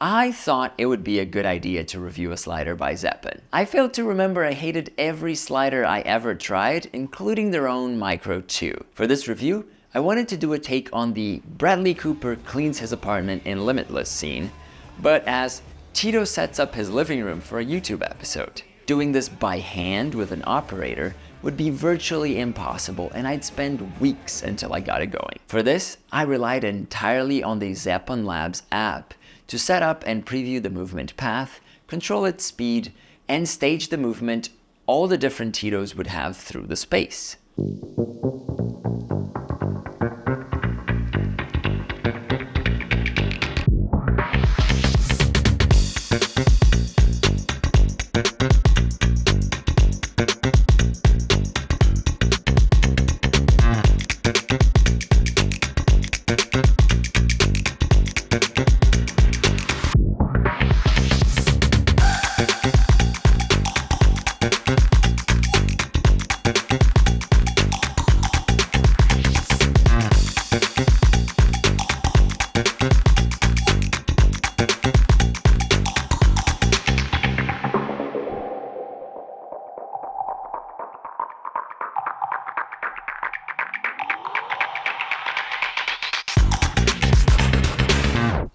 I thought it would be a good idea to review a slider by Zeapon. I failed to remember I hated every slider I ever tried, including their own Micro 2. For this review, I wanted to do a take on the Bradley Cooper cleans his apartment in Limitless scene, but as Tito sets up his living room for a YouTube episode. Doing this by hand with an operator would be virtually impossible, and I'd spend weeks until I got it going. For this, I relied entirely on the Zeapon Labs app to set up and preview the movement path, control its speed, and stage the movement all the different Titos would have through the space.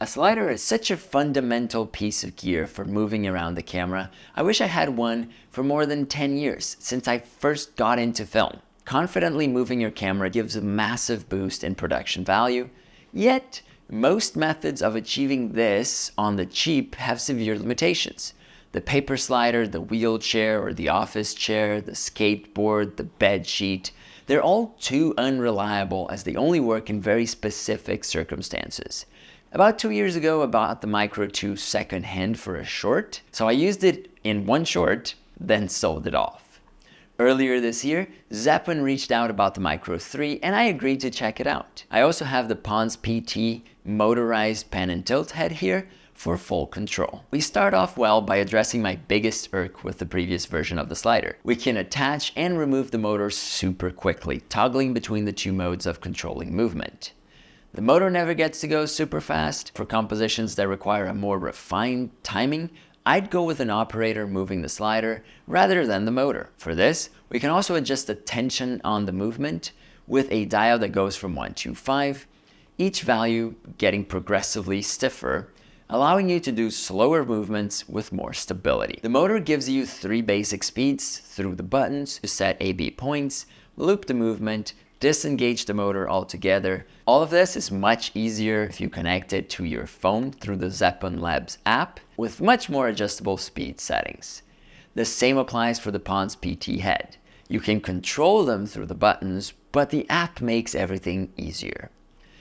A slider is such a fundamental piece of gear for moving around the camera. I wish I had one for more than 10 years since I first got into film. Confidently moving your camera gives a massive boost in production value, yet most methods of achieving this on the cheap have severe limitations. The paper slider, the wheelchair or the office chair, the skateboard, the bed sheet, they're all too unreliable as they only work in very specific circumstances. About 2 years ago, I bought the Micro 2 second-hand for a short, so I used it in one short, then sold it off. Earlier this year, Zeapon reached out about the Micro 3 and I agreed to check it out. I also have the PONS PT motorized pan and tilt head here for full control. We start off well by addressing my biggest irk with the previous version of the slider. We can attach and remove the motor super quickly, toggling between the two modes of controlling movement. The motor never gets to go super fast. For compositions that require a more refined timing, I'd go with an operator moving the slider rather than the motor. For this, we can also adjust the tension on the movement with a dial that goes from 1 to 5, each value getting progressively stiffer, allowing you to do slower movements with more stability. The motor gives you 3 basic speeds through the buttons to set A/B points, loop the movement, disengage the motor altogether. All of this is much easier if you connect it to your phone through the Zeapon Labs app with much more adjustable speed settings. The same applies for the PONS PT head. You can control them through the buttons, but the app makes everything easier.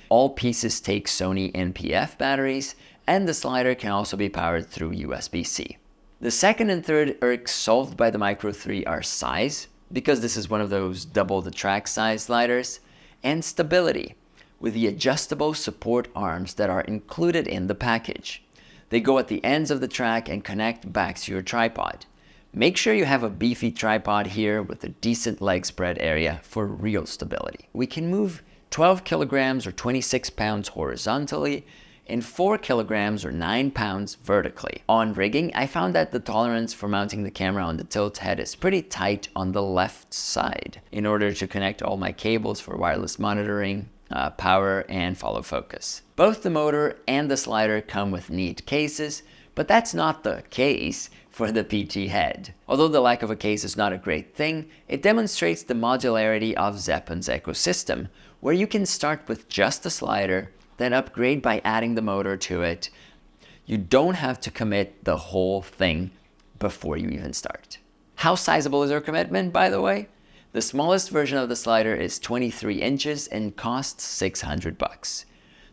All pieces take Sony NP-F batteries, and the slider can also be powered through USB-C. The second and third irks solved by the Micro 3 are size, because this is one of those double the track size sliders, and stability, with the adjustable support arms that are included in the package. They go at the ends of the track and connect back to your tripod. Make sure you have a beefy tripod here with a decent leg spread area for real stability. We can move 12 kilograms or 26 pounds horizontally and 4 kilograms or 9 pounds vertically. On rigging, I found that the tolerance for mounting the camera on the tilt head is pretty tight on the left side in order to connect all my cables for wireless monitoring, power, and follow focus. Both the motor and the slider come with neat cases, but that's not the case for the PT head. Although the lack of a case is not a great thing, it demonstrates the modularity of Zeapon's ecosystem, where you can start with just the slider, then upgrade by adding the motor to it. You don't have to commit the whole thing before you even start. How sizable is our commitment, by the way? The smallest version of the slider is 23 inches and costs $600.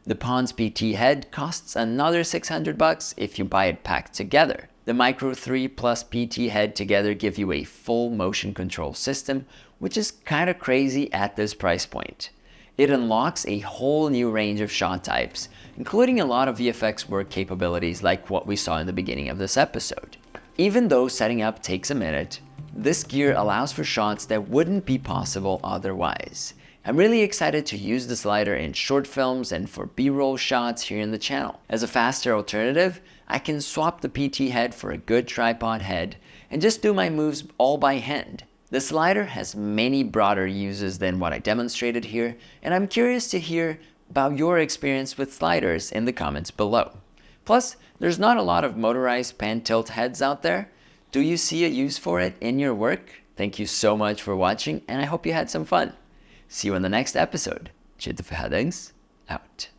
The PONS PT head costs another $600 if you buy it packed together. The Micro 3 plus PT head together give you a full motion control system, which is kind of crazy at this price point. It unlocks a whole new range of shot types, including a lot of VFX work capabilities like what we saw in the beginning of this episode. Even though setting up takes a minute, this gear allows for shots that wouldn't be possible otherwise. I'm really excited to use the slider in short films and for B-roll shots here in the channel. As a faster alternative, I can swap the PT head for a good tripod head and just do my moves all by hand. The slider has many broader uses than what I demonstrated here, and I'm curious to hear about your experience with sliders in the comments below. Plus, there's not a lot of motorized pan tilt heads out there. Do you see a use for it in your work? Thank you so much for watching, and I hope you had some fun. See you in the next episode. Chit out.